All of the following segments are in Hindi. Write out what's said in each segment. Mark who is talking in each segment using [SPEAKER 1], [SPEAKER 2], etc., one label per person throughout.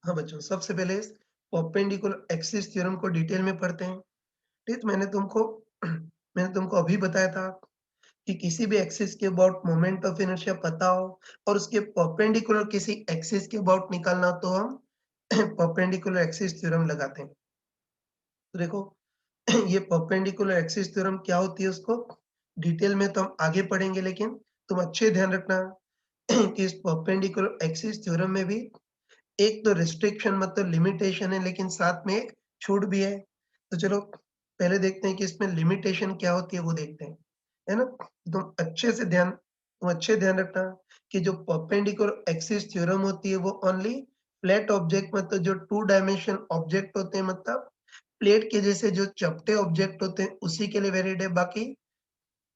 [SPEAKER 1] हाँ बच्चों, सबसे पहले परपेंडिकुलर एक्सिस थ्योरम को डिटेल में पढ़ते हैं। ठीक, तो मैंने तुमको अभी बताया था कि किसी भी एक्सिस के अबाउट मोमेंट ऑफ इनर्शिया पता हो और उसके परपेंडिकुलर किसी एक्सिस के अबाउट निकालना हो तो हम परपेंडिकुलर एक्सिस थ्योरम लगाते हैं। तो देखो ये परपेंडिकुलर एक्सिस थ्योरम क्या होती है उसको डिटेल में तो हम आगे पढ़ेंगे, लेकिन तुम अच्छे ध्यान रखना कि इस परपेंडिकुलर एक्सिस थ्योरम में भी एक तो रिस्ट्रिक्शन मतलब लिमिटेशन है, लेकिन साथ में एक छूट भी है। तो चलो पहले देखते हैं कि इसमें लिमिटेशन क्या होती है वो देखते हैं, है ना? तुम अच्छे ध्यान रखना कि जो परपेंडिकुलर एक्सिस थ्योरम होती है वो ओनली फ्लैट ऑब्जेक्ट मतलब जो 2 डायमेंशन ऑब्जेक्ट होते हैं, मतलब प्लेट के जैसे जो चपटे ऑब्जेक्ट होते हैं उसी के लिए वैलिड है, बाकी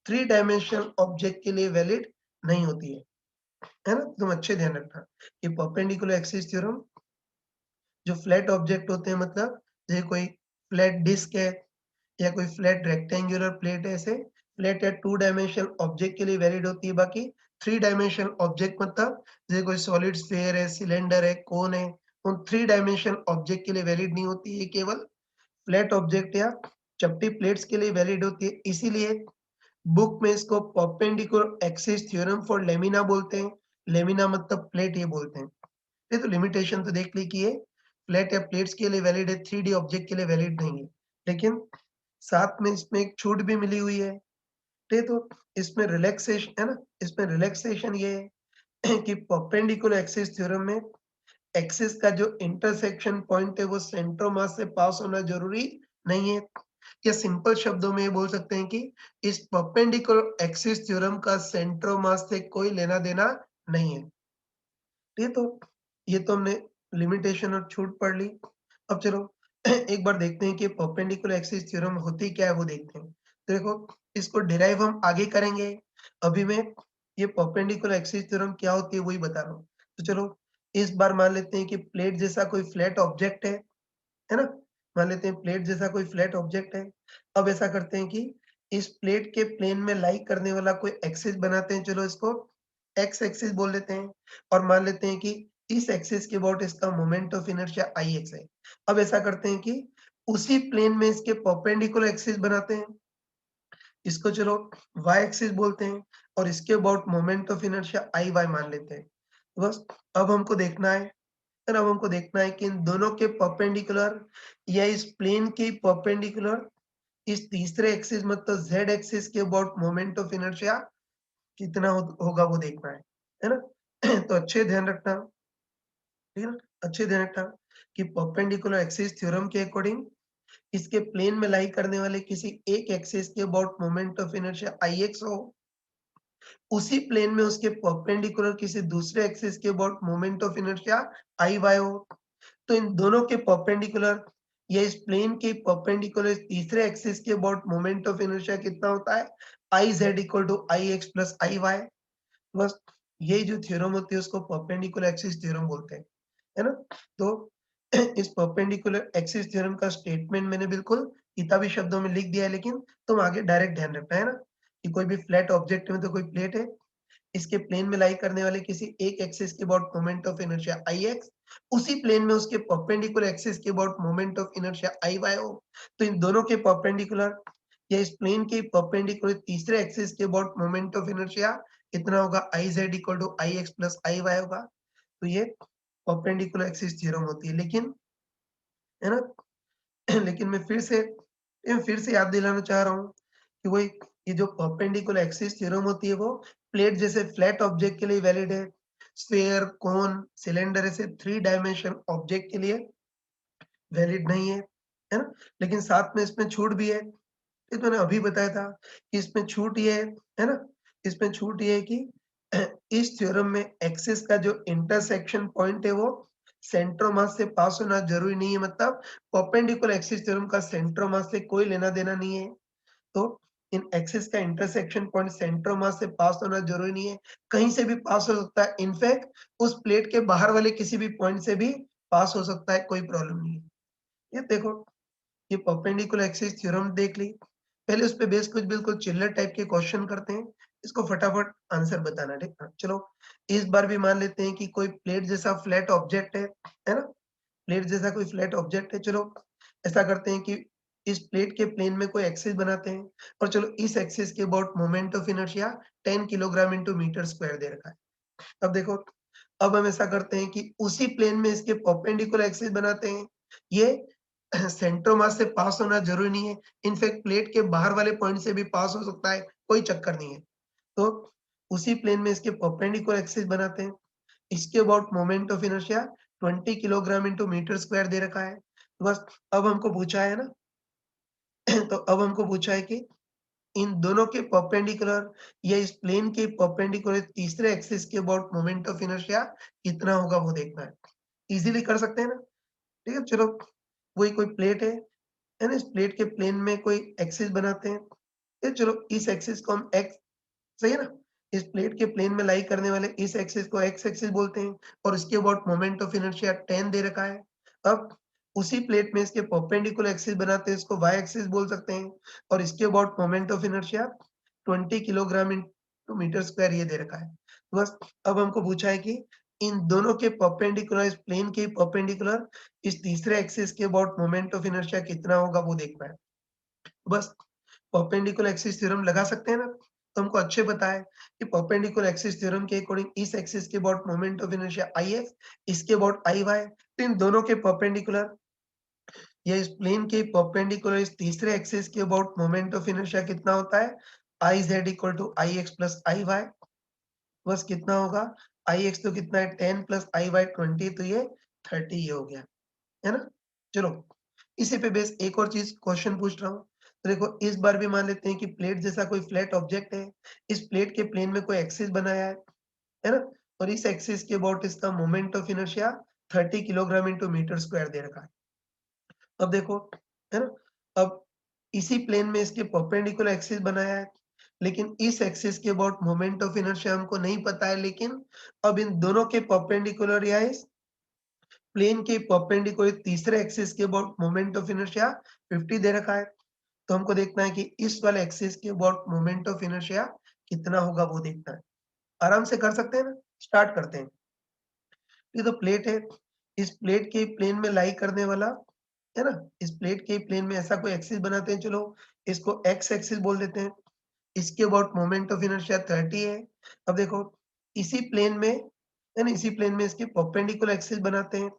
[SPEAKER 1] 3 डायमेंशन ऑब्जेक्ट के लिए वैलिड नहीं होती है ना? तुम अच्छे ध्यान रखना कि परपेंडिकुलर एक्सिस थ्योरम जो फ्लैट ऑब्जेक्ट होते हैं, मतलब जैसे कोई फ्लैट डिस्क है या कोई फ्लैट रेक्टेंगुलर प्लेट है, ऐसे फ्लैट या 2 डायमेंशनल ऑब्जेक्ट के लिए वैलिड होती है, बाकी 3 डायमेंशनल ऑब्जेक्ट मतलब जैसे कोई सॉलिड स्फीयर है, सिलेंडर है, कोन है, उन 3 डायमेंशनल ऑब्जेक्ट के लिए वैलिड नहीं होती है, केवल फ्लैट ऑब्जेक्ट या चपटी प्लेट्स के लिए वैलिड होती है। इसीलिए बुक में इसको perpendicular axis theorem for lamina बोलते हैं। लेमिना मतलब प्लेट ये बोलते हैं। ये तो लिमिटेशन तो देख ली कि ये फ्लैट या प्लेट्स के लिए वैलिड है, 3D ऑब्जेक्ट के लिए वैलिड नहीं है। लेकिन साथ में इसमें एक छूट भी मिली हुई है। ठीक है, तो इसमें रिलैक्सेशन है ना? इसमें रिलैक्सेशन ये है कि परपेंडिकुलर एक्सिस थ्योरम में एक्सिस का जो इंटरसेक्शन पॉइंट है वो सेंटर ऑफ मास से पास होना जरूरी नहीं है। या सिंपल शब्दों में ये बोल सकते हैं कि इस परपेंडिकुलर एक्सिस थ्योरम का सेंटर ऑफ मास से कोई लेना देना नहीं है। ये तो हमने लिमिटेशन और छूट पढ़ ली। अब चलो एक बार देखते हैं कि परपेंडिकुलर एक्सिस थ्योरम होती क्या है वो देखते हैं। तो देखो इसको डिराइव हम आगे करेंगे। अभी मैं ये परपेंडिकुलर एक्सिस थ्योरम क्या होती है वही बता रहा हूँ। तो चलो इस बार मान लेते हैं कि प्लेट जैसा कोई फ्लैट ऑब्जेक्ट है ना? मान लेते हैं प्लेट जैसा कोई फ्लैट ऑब्जेक्ट है। अब ऐसा करते हैं कि इस प्लेट के प्लेन में लाई करने वाला कोई एक्सिस बनाते हैं। चलो इसको एक्स एक्सिस बोल देते हैं और मान लेते हैं कि इस एक्सिस के अबाउट इसका moment of inertia I x है। अब ऐसा करते हैं कि उसी प्लेन में इसके परपेंडिकुलर एक्सिस बनाते हैं। इसको चलो वाई एक्सिस बोलते हैं और इसके about moment of inertia I Y मान लेते हैं। बस अब हमको देखना है, फिर अब हमको देखना है कि इन दोनों के परपेंडिकुलर या इस प्लेन के परपेंडिकुलर इस तीसरे एक्सिस मतलब जेड एक्सिस के अबाउट मोमेंट ऑफ इनर्शिया कितना होगा वो देखना है ना? तो अच्छे ध्यान रखना, ठीक है ना? अच्छे ध्यान रखना कि परपेंडिकुलर एक्सिस थ्योरम के अकॉर्डिंग इसके प्लेन में लाई करने वाले किसी एक एक्सिस के about moment of inertia I x हो, उसी प्लेन में उसके परपेंडिकुलर किसी दूसरे एक्सिस के about moment of inertia I Y हो, तो इन दोनों के परपेंडिकुलर या इस प्लेन के परपेंडिकुलर तीसरे एक्सिस के अबाउट मोमेंट ऑफ इनर्शिया कितना होता है? I Z equal to I X plus I Y. बस ये जो थ्योरम होती है उसको परपेंडिकुलर एक्सिस थ्योरम बोलते हैं, है ना? तो इस परपेंडिकुलर एक्सिस थ्योरम का स्टेटमेंट मैंने बिल्कुल किताबी शब्दों में लिख दिया है, लेकिन तुम आगे डायरेक्ट ध्यान रखना है ना कि कोई भी फ्लैट ऑब्जेक्ट में तो कोई प्लेट है, इसके प्लेन में लाई करने वाले किसी एक एक्सिस के about moment of inertia I X, उसी प्लेन में उसके परपेंडिकुलर एक्सिस के about moment of inertia I Y हो, तो इन दोनों के परपेंडिकुलर या इस प्लेन के परपेंडिकुलर तीसरे एक्सिस के अबाउट मोमेंट ऑफ इनर्शिया कितना होगा? I Z equal to I X plus I Y होगा। तो ये परपेंडिकुलर एक्सिस थ्योरम होती है, लेकिन है ना? लेकिन मैं फिर से याद दिलाना चाह रहा हूँ कि वो ये जो परपेंडिकुलर एक्सिस थ्योरम होती है वो प्लेट जैसे फ्लैट ऑब्जेक्ट के लिए वैलिड है। स्फीयर, कोन, सिलेंडर ऐसे 3 डायमेंशन ऑब्जेक्ट के लिए वैलिड नहीं है ना? लेकिन साथ में इसमें छूट भी है। ये तो मैंने अभी बताया था कि इसमें छूट ये है ना? इसमें छूट ये है कि इस थ्योरम में एक्सिस का जो इंटरसेक्शन पॉइंट है वो सेंटर ऑफ मास से पास होना जरूरी नहीं है, मतलब परपेंडिकुलर एक्सिस थ्योरम का सेंटर ऑफ मास से कोई लेना देना नहीं है। तो इन एक्सिस का intersection point centre of mass से पास होना जरूरी नहीं है, कहीं से भी पास हो सकता है। इनफैक्ट उस प्लेट के बाहर वाले किसी भी पॉइंट से भी पास हो सकता है, कोई प्रॉब्लम नहीं है। ये देखो ये परपेंडिकुलर एक्सिस थ्योरम देख ली। पहले उस पे बेस कुछ बिल्कुल चिल्लर टाइप के क्वेश्चन करते हैं, इसको फटाफट आंसर बताना, ठीक है? चलो इस बार भी मान लेते हैं कि कोई प्लेट जैसा फ्लैट ऑब्जेक्ट है ना? प्लेट जैसा कोई फ्लैट ऑब्जेक्ट है, चलो ऐसा करते हैं कि इस प्लेट के प्लेन में कोई एक्सिस बनाते हैं और चलो इस एक्सिस के about moment of inertia 10 kilogram into metre square दे रखा है। अब देखो, अब हम ऐसा करते हैं कि उसी प्लेन में इसके परपेंडिकुलर एक्सिस बनाते हैं। ये सेंटर मास से पास होना ज़रूरी नहीं है। इनफैक्ट प्लेट के बाहर वाले पॉइंट से भी पास हो सकता है, कोई चक्कर नहीं है। तो उसी प्लेन में इसके परपेंडिकुलर एक्सिस बनाते हैं। इसके about moment of inertia 20 kilogram into metre square दे रखा है। तो बस अब हमको पूछा है ना तो अब हमको पूछा है कि इन दोनों के परपेंडिकुलर या इस प्लेन के परपेंडिकुलर तीसरे एक्सिस के अबाउट मोमेंट ऑफ इनर्शिया कितना होगा वो देखना है। इज़िली कर सकते हैं ना? ठीक है, चलो वही कोई प्लेट है ना? इस प्लेट के प्लेन में कोई एक्सिस बनाते हैं। ये चलो इस एक्सिस को हम एक्स, सही है ना? इस प्लेट के प्लेन में लाई करने वाले इस एक्सिस को एक्स एक्सिस बोलते हैं और इसके अबाउट मोमेंट ऑफ इनर्शिया 10 दे रखा है। अब उसी प्लेट में इसके परपेंडिकुलर एक्सिस बनाते हैं, इसको वाई एक्सिस बोल सकते हैं और इसके about moment of inertia 20 kilogram into metre square ये दे रखा है। तो बस अब हमको पूछा है कि इन दोनों के परपेंडिकुलर, इस प्लेन के परपेंडिकुलर इस तीसरे एक्सिस के अबाउट मोमेंट ऑफ इनर्शिया कितना होगा वो देखना है। बस परपेंडिकुलर एक्सिस थ्योरम लगा सकते हैं ना? तो हमको अच्छे पता है कि परपेंडिकुलर एक्सिस थ्योरम के अकॉर्डिंग इस एक्सिस के about moment of inertia IX, इसके अबाउट IY, तो इन दोनों के परपेंडिकुलर या इस प्लेन के परपेंडिकुलर इस तीसरे एक्सिस के अबाउट मोमेंट ऑफ इनर्शिया कितना होता है? IZ equal to IX plus IY। बस कितना होगा? IX तो कितना है 10 प्लस IY 20, तो ये 30 ये हो गया, है ना? चलो, इसी पे बेस एक और चीज़ क्वेश्चन पूछ रहा हूँ। तो देखो इस बार भी मान लेते हैं कि प्लेट जैसा कोई फ्लैट ऑब्जेक्ट है। इस प्लेट के प्लेन में कोई एक्सिस बनाया है ना? और इस एक्सिस के अबाउट इसका moment of inertia 30 kilogram into metre square दे रखा है। अब देखो, है ना? अब इसी प्लेन में इसके परपेंडिकुलर एक्सिस बनाया है, लेकिन इस एक्सिस के अबाउट मोमेंट ऑफ इनर्शिया हमको नहीं पता है, लेकिन अब इन दोनों के परपेंडिकुलर या इस प्लेन के परपेंडिकुलर तीसरे एक्सिस के अबाउट मोमेंट ऑफ इनर्शिया 50 दे रखा है। तो हमको देखना है कि इस वाले एक्सिस के अबाउट मोमेंट ऑफ इनर्शिया कितना होगा वो देखना है। आराम से कर सकते हैं ना? स्टार्ट करते हैं। ये तो प्लेट है, इस प्लेट के प्लेन में लाई करने वाला, है ना? इस प्लेट के प्लेन में ऐसा कोई एक्सिस बनाते हैं, चलो इसको एक्स एक्सिस बोल देते हैं। इसके अबाउट मोमेंट ऑफ इनर्शिया 30 है। अब देखो इसी प्लेन में, है ना? इसी प्लेन में इसके परपेंडिकुलर एक्सिस बनाते हैं।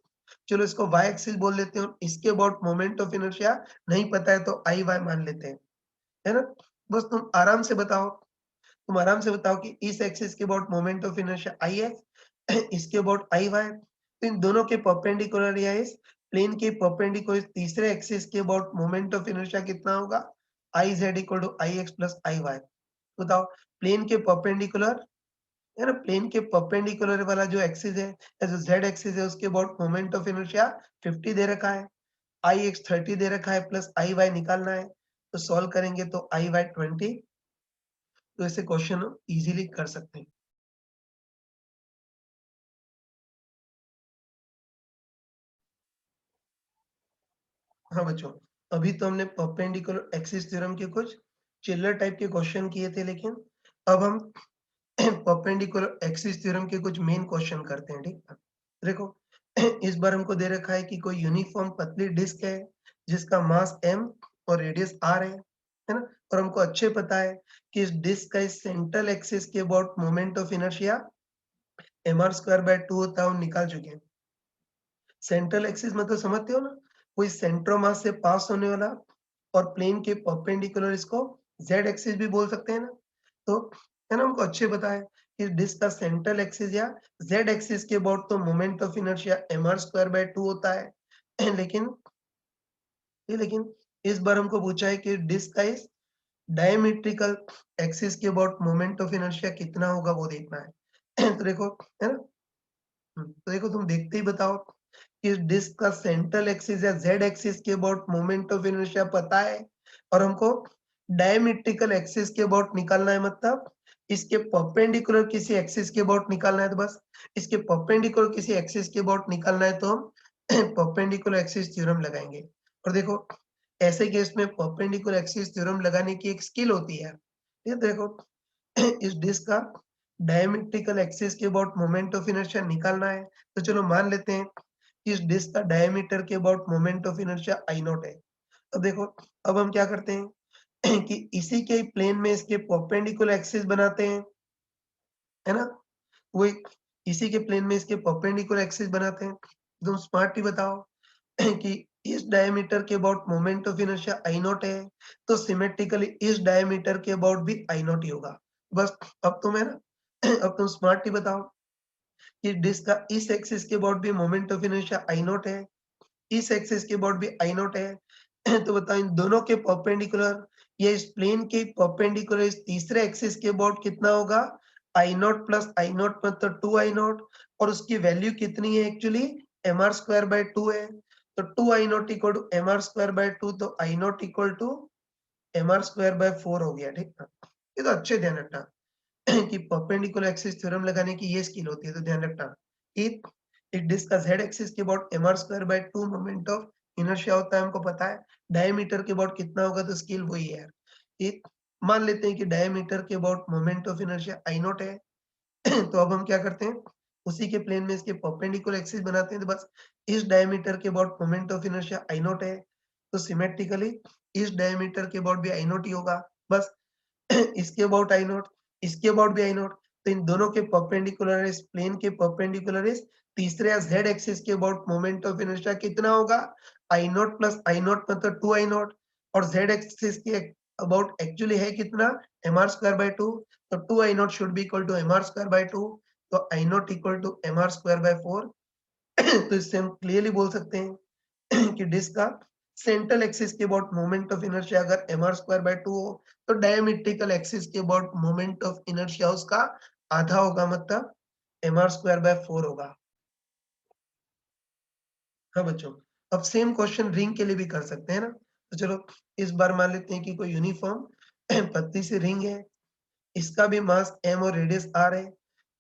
[SPEAKER 1] चलो इसको वाई एक्सिस बोल देते हैं और इसके अबाउट मोमेंट ऑफ इनर्शिया नहीं पता है तो आई वाई मान लेते हैं, है ना? बस तुम आराम से बताओ कि इस एक्सिस के about moment of inertia I x, इसके अबाउट आई वाई, तो इन दोनों के परपेंडिकुलर या इस प्लेन के परपेंडिकुलर तीसरे एक्सिस के अबाउट मोमेंट ऑफ इनर्शिया कितना होगा? I Z equal to I X plus I Y. बताओ, प्लेन के परपेंडिकुलर, है ना? प्लेन के परपेंडिकुलर वाला जो एक्सिस है या जो जेड एक्सिस है उसके अबाउट मोमेंट ऑफ इनर्शिया 50 दे रखा है, आई एक्स 30 दे रखा है, प्लस आई वाई निकालना है। तो सॉल्व करेंगे तो आई वाई 20, तो ऐसे क्वेश्चन इजीली कर सकते हैं। हाँ बच्चों, अभी तो हमने परपेंडिकुलर एक्सिस थ्योरम के कुछ चिल्लर टाइप के क्वेश्चन किए थे, लेकिन अब हम परपेंडिकुलर एक्सिस थ्योरम के कुछ मेन क्वेश्चन करते हैं, ठीक है? देखो, इस बार हमको दे रखा है कि कोई यूनिफॉर्म पतली डिस्क है जिसका मास m और रेडियस r है ना? और हमको अच्छे पता है कि इस डिस्क का इस सेंट्रल एक्सिस के about moment of inertia mr square by 2 होता है, हम निकाल चुके हैं। सेंट्रल एक्सिस मतलब समझते हो ना? कोई सेंट्रोमास से पास होने वाला और प्लेन के परपेंडिकुलर, इसको जेड एक्सिस भी बोल सकते हैं ना? तो है ना, हमको अच्छे पता है कि डिस्क का सेंट्रल एक्सिस या जेड एक्सिस के अबाउट तो moment of inertia mr square by 2 होता है। लेकिन लेकिन इस बार हमको पूछा है कि डिस्क का इस डायमेट्रिकल एक्सिस के अबाउट मोमेंट ऑफ इनर्शिया कितना होगा वो देखना है। तो देखो, है ना? तो देखो तुम देखते ही बताओ कि डिस्क का सेंट्रल एक्सिस या जेड एक्सिस के अबाउट मोमेंट ऑफ इनर्शिया पता है और हमको डायमेट्रिकल एक्सिस के अबाउट निकालना है, मतलब इसके परपेंडिकुलर किसी एक्सिस के अबाउट निकालना है। तो बस इसके परपेंडिकुलर किसी एक्सिस के अबाउट निकालना है तो हम परपेंडिकुलर एक्सिस थ्योरम लगाएंगे। और देखो ऐसे केस में परपेंडिकुलर एक्सिस थ्योरम लगाने की एक स्किल होती है। ये देखो, इस डिस्क का डायमेट्रिकल एक्सिस के अबाउट मोमेंट ऑफ इनर्शिया निकालना है, तो चलो मान लेते हैं इस डिस्क का डायमीटर के about moment of inertia I not है। अब देखो, अब हम क्या करते हैं कि इसी के प्लेन में इसके परपेंडिकुलर एक्सिस बनाते हैं, है ना? वो एक इसी के प्लेन में इसके परपेंडिकुलर एक्सिस बनाते हैं। तुम स्मार्टली बताओ कि इस डायमीटर के about moment of inertia I not है, तो सिमेट्रिकली इस डायमीटर के अबाउट भी आई नॉट ही होगा। बस अब तुम है ना अब तुम स्मार्टली बताओ कि डिस्क का इस एक्सिस के अबाउट भी moment of inertia I not है, इस एक्सिस के अबाउट भी आई नॉट है। तो बताओ इन दोनों के परपेंडिकुलर या इस प्लेन के परपेंडिकुलर इस तीसरे एक्सिस के अबाउट कितना होगा? I naught plus I naught मतलब 2 आई नॉट, और उसकी वैल्यू कितनी है एक्चुअली? mr स्क्वायर बाय 2 है। तो 2 I naught equal to mr square by 2, तो I naught equal to mr square by 4 हो गया, ठीक ना? ये तो अच्छे ध्यान रखना कि परपेंडिकुलर एक्सिस थ्योरम लगाने की ये स्किल होती है, तो ध्यान रखना। एक एक डिस्क का z एक्सिस के about mr square by 2 moment of inertia होता है, हमको पता है। डायमीटर के अबाउट कितना होगा, तो स्किल वही है यार। एक मान लेते हैं कि डायमीटर के about moment of inertia I not है। तो अब हम क्या करते हैं, उसी के प्लेन में इसके परपेंडिकुलर एक्सिस बनाते हैं, तो बस इस डायमीटर के about moment of inertia I not है, तो सिमेट्रिकली इस डायमीटर के अबाउट भी आई नॉट ही होगा। बस इसके अबाउट आई नॉट, इसके अबाउट भी आई नॉट, तो इन दोनों के परपेंडिकुलर इस प्लेन के परपेंडिकुलर इस तीसरे या z एक्सिस के अबाउट मोमेंट ऑफ इनर्शिया कितना होगा? I naught plus I naught मतलब 2 आई नॉट, और z एक्सिस के अबाउट एक्चुअली है कितना? mr स्क्वायर बाय 2, तो 2 I naught should be equal to mr square by 2, तो I naught equal to mr square by 4। तो इससे हम क्लियरली बोल सकते हैं कि डिस्क का सेंट्रल एक्सिस के अबाउट मोमेंट ऑफ इनर्शिया अगर mr स्क्वायर बाय 2 हो, तो डायमेट्रिकल एक्सिस के अबाउट मोमेंट ऑफ इनर्शिया उसका आधा होगा, मतलब mr स्क्वायर बाय 4 होगा। हाँ बच्चों, अब सेम क्वेश्चन रिंग के लिए भी कर सकते हैं ना? तो चलो इस बार मान लेते हैं कि कोई यूनिफॉर्म पतली सी रिंग है, इसका भी मास m और रेडियस r है।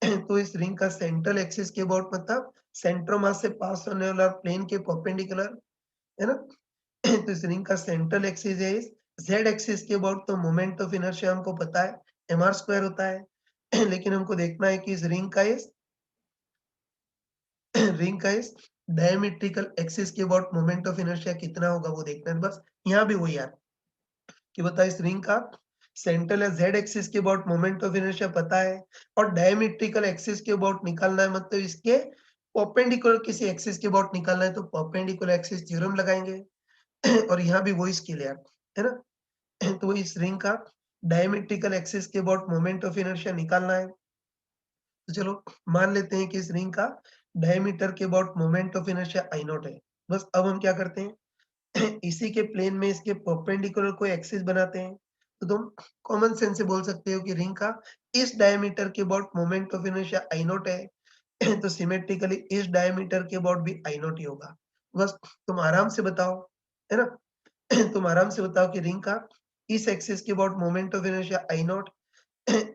[SPEAKER 1] तो इस रिंग का सेंट्रल एक्सिस के अबाउट मतलब सेंट्रोमास से पास होने वाला प्लेन के परपेंडिकुलर, है ना? तो इस रिंग का सेंट्रल एक्सिस है इस z एक्सिस के अबाउट, तो मोमेंट ऑफ इनर्शिया हमको पता है mr स्क्वायर होता है। लेकिन हमको देखना है कि इस रिंग का इस रिंग का इस डायमेट्रिकल एक्सिस के अबाउट मोमेंट ऑफ इनर्शिया कितना होगा, वो देखना है बस। यहाँ भी वही यार कि बता इस रिंग का सेंट्रल या z एक्सिस के अबाउट मोमेंट ऑफ इनर्शिया पता है, और डायमेट्रिकल एक्सिस के अबाउट निकालना है, मतलब इसके परपेंडिकुलर किसी एक्सिस के अबाउट निकालना है, तो परपेंडिकुलर एक्सिस थ्योरम लगाएंगे। और यहाँ भी वही स्किल है यार, है ना? तो इस रिंग का डायमेट्रिकल एक्सिस के अबाउट मोमेंट ऑफ इनर्शिया निकालना है। तो चलो मान लेते हैं कि इस रिंग का डायमीटर के about moment of inertia I not है। बस अब हम क्या करते हैं, इसी के प्लेन में इसके परपेंडिकुलर कोई एक्सिस बनाते हैं। तो तुम कॉमन सेंस से बोल सकते हो कि रिंग का इस डायमीटर के about moment of inertia I not है, तो सिमेट्रिकली इस डायमीटर के अबाउट भी आई नॉट ही होगा। बस तुम आराम से बताओ, है ना? तुम आराम से बताओ कि रिंग का इस एक्सिस के about moment of inertia I not,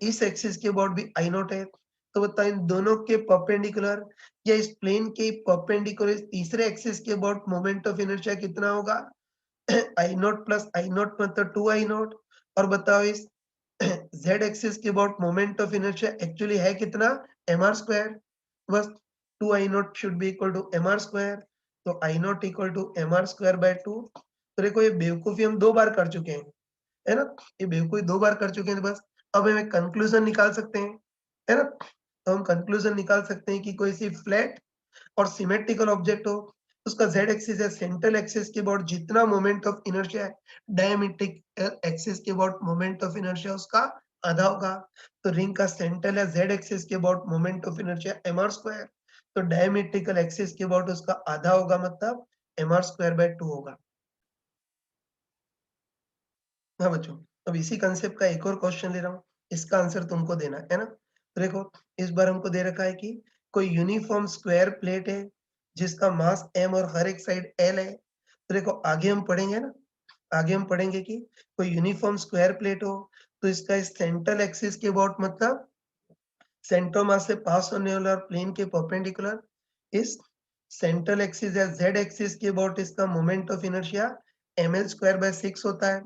[SPEAKER 1] इस एक्सिस के अबाउट भी आई नॉट है, तो बताओ इन दोनों के परपेंडिकुलर या इस प्लेन के परपेंडिकुलर तीसरे एक्सिस के अबाउट मोमेंट ऑफ इनर्शिया कितना होगा? I naught plus I naught मतलब 2 आई नॉट, और बताओ इस z एक्सिस के about moment of inertia actually है कितना? mr square. बस 2 I naught should be equal to mr square, तो I naught equal to mr square by 2। तो देखो ये बेवकूफी हम 2 बार कर चुके हैं, है ना? ये बेवकूफी 2 बार कर चुके हैं, तो बस अब हम एक कंक्लूजन निकाल सकते हैं, है ना? तो हम कंक्लूजन निकाल सकते हैं कि कोई सी फ्लैट और सिमेट्रिकल ऑब्जेक्ट हो, उसका z एक्सिस है, सेंट्रल एक्सिस के अबाउट जितना मोमेंट ऑफ इनर्शिया है, डायमेट्रिक एक्सिस के अबाउट मोमेंट ऑफ इनर्शिया उसका आधा होगा। तो रिंग का सेंट्रल या z एक्सिस के about moment of inertia mr square, तो डायमेट्रिकल एक्सिस के अबाउट उसका आधा होगा, मतलब mr स्क्वायर बाय 2 होगा। हाँ बच्चों, अब इसी कंसेप्ट का एक और क्वेश्चन ले रहा हूँ, इसका आंसर तुमको देना है ना? तो देखो इस बार हमको दे रखा है कि कोई यूनिफॉर्म स्क्वायर प्लेट है जिसका मास m और हर एक साइड l है। तो देखो आगे हम पढ़ेंगे ना, आगे हम पढ़ेंगे कि कोई यूनिफॉर्म स्क्वायर प्लेट हो, तो इसका इस सेंट्रल एक्सिस के अबाउट मतलब सेंट्रोमास से पास होने वाला प्लेन के परपेंडिकुलर इस सेंट्रल एक्सिस या z एक्सिस के अबाउट इसका moment of inertia ml square by 6 होता है।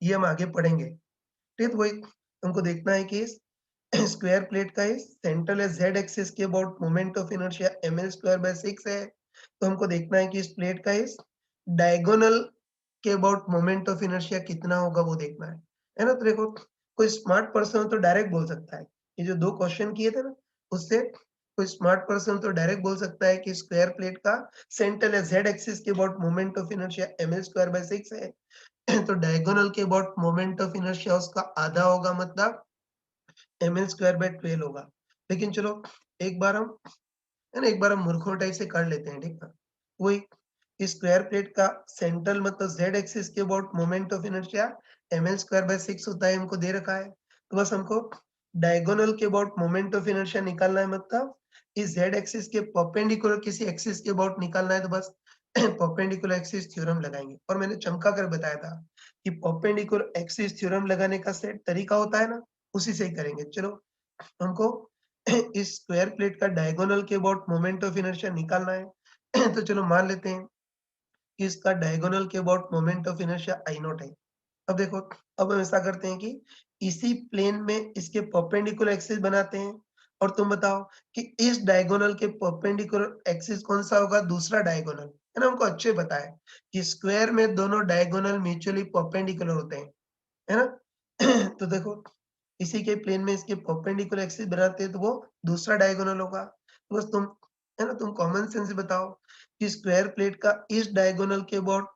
[SPEAKER 1] ये हम आगे पढ़ेंगे, ठीक है? तो वही हमको देखना है कि इस स्क्वायर प्लेट का इस सेंट्रल या z एक्सिस के about moment of inertia ml square by 6 है, तो हमको देखना है कि इस प्लेट का इस डायगोनल के अबाउट मोमेंट ऑफ इनर्शिया कितना होगा वो देखना है ना? तो देखो कोई स्मार्ट पर्सन हो तो डायरेक्ट बोल सकता है। ये जो 2 क्वेश्चन किए थे ना, उससे कोई स्मार्ट पर्सन तो डायरेक्ट बोल सकता है कि स्क्वायर प्लेट का सेंटर या ज़ेड एक्सिस के about moment of inertia ml square by 6 है। तो डायगोनल के अबाउट मोमेंट ऑफ इनर्शिया उसका आधा होगा, मतलब ml स्क्वायर बाय 12 होगा। लेकिन चलो एक बार हम है ना, एक बार हम मूर्खों टाइप से कर लेते हैं, ठीक है? वही स्क्वायर प्लेट का सेंट्रल मतलब जेड एक्सिस के about moment of inertia ml square by 6 होता है, हमको दे रखा है। तो बस हमको डायगोनल के अबाउट मोमेंट ऑफ इनर्शिया निकालना है, मतलब इस जेड एक्सिस के परपेंडिकुलर किसी एक्सिस के अबाउट निकालना है, तो बस परपेंडिकुलर एक्सिस थ्योरम लगाएंगे। और मैंने चमका कर बताया था कि परपेंडिकुलर एक्सिस थ्योरम लगाने का सेट तरीका होता है ना, उसी से ही करेंगे। चलो हमको इस स्क्वायर प्लेट का डायगोनल के अबाउट मोमेंट ऑफ इनर्शिया निकालना है। तो चलो मान लेते हैं कि इसका डायगोनल के about moment of inertia I not है। अब देखो, अब हम ऐसा करते हैं कि इसी प्लेन में इसके परपेंडिकुलर एक्सिस बनाते हैं, और तुम बताओ कि इस डायगोनल के परपेंडिकुलर एक्सिस कौन सा होगा, दूसरा डायगोनल है ना? हमको अच्छे पता है कि स्क्वायर में दोनों डायगोनल म्यूचुअली परपेंडिकुलर होते हैं, है ना? तो देखो इसी के प्लेन में इसके परपेंडिकुलर एक्सिस बनाते हैं, तो वो दूसरा डायगोनल होगा। तो बस तुम है ना, तुम कॉमन सेंस से बताओ कि स्क्वायर प्लेट का इस डायगोनल के अबाउट,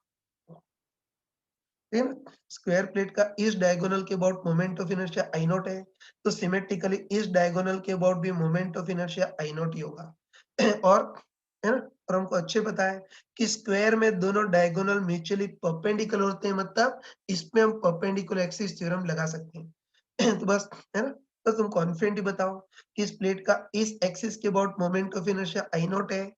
[SPEAKER 1] ठीक है ना? स्क्वायर प्लेट का इस डायगोनल के about moment of inertia I not है, तो सिमेट्रिकली इस डायगोनल के अबाउट भी moment of inertia I not ही होगा। और है ना, और हमको अच्छे पता है कि स्क्वायर में दोनों डायगोनल म्यूचुअली परपेंडिकुलर होते हैं, मतलब इसमें हम परपेंडिकुलर एक्सिस थ्योरम लगा सकते हैं। तो बस है ना, तो तुम कॉन्फिडेंटली बताओ कि इस प्लेट का इस एक्सिस के about moment of inertia I not है,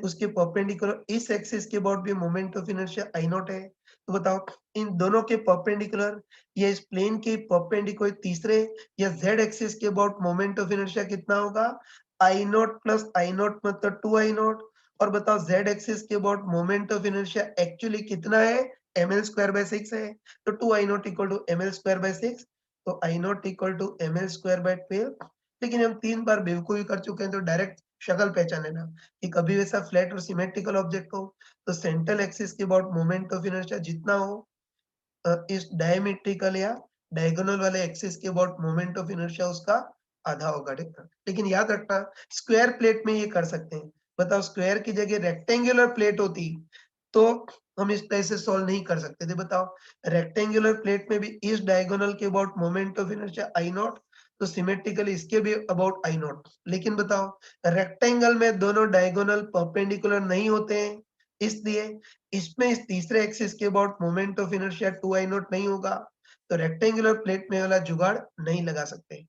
[SPEAKER 1] उसके परपेंडिकुलर इस एक्सिस के अबाउट भी moment of inertia I not है। तो बताओ इन दोनों के परपेंडिकुलर या इस प्लेन के परपेंडिकुलर तीसरे या जेड एक्सिस के अबाउट मोमेंट ऑफ इनर्शिया कितना होगा, I naught plus I naught मतलब 2 आई नॉट। और बताओ जेड एक्सिस के about moment of inertia actually कितना है, ml स्क्वायर बाय 6 है। तो 2 I naught equal to ml square by 6, तो I naught equal to ml square by 12। लेकिन हम 3 बार बेवकूफी कर चुके हैं, तो डायरेक्ट शक्ल पहचान लेना कि कभी वैसा फ्लैट और सिमेट्रिकल ऑब्जेक्ट हो, तो सेंट्रल एक्सिस के अबाउट मोमेंट ऑफ इनर्शिया जितना हो, इस डायमेट्रिकल या डायगोनल वाले एक्सिस के अबाउट मोमेंट ऑफ इनर्शिया उसका आधा होगा, ठीक है? लेकिन याद रखना स्क्वायर प्लेट में ये कर सकते हैं। बताओ स्क्वायर की जगह रेक्टेंगुलर प्लेट होती तो हम इस तरह से सॉल्व नहीं कर सकते थे। बताओ रेक्टेंगुलर प्लेट में भी इस डायगोनल के about moment of inertia I not, तो सिमेट्रिकली इसके भी अबाउट आई नॉट। लेकिन बताओ रेक्टेंगल में दोनों डायगोनल परपेंडिकुलर नहीं होते हैं, इसलिए इसमें इस तीसरे एक्सिस के about moment of inertia 2 I not नहीं होगा, तो रेक्टेंगुलर प्लेट में वाला जुगाड़ नहीं लगा सकते।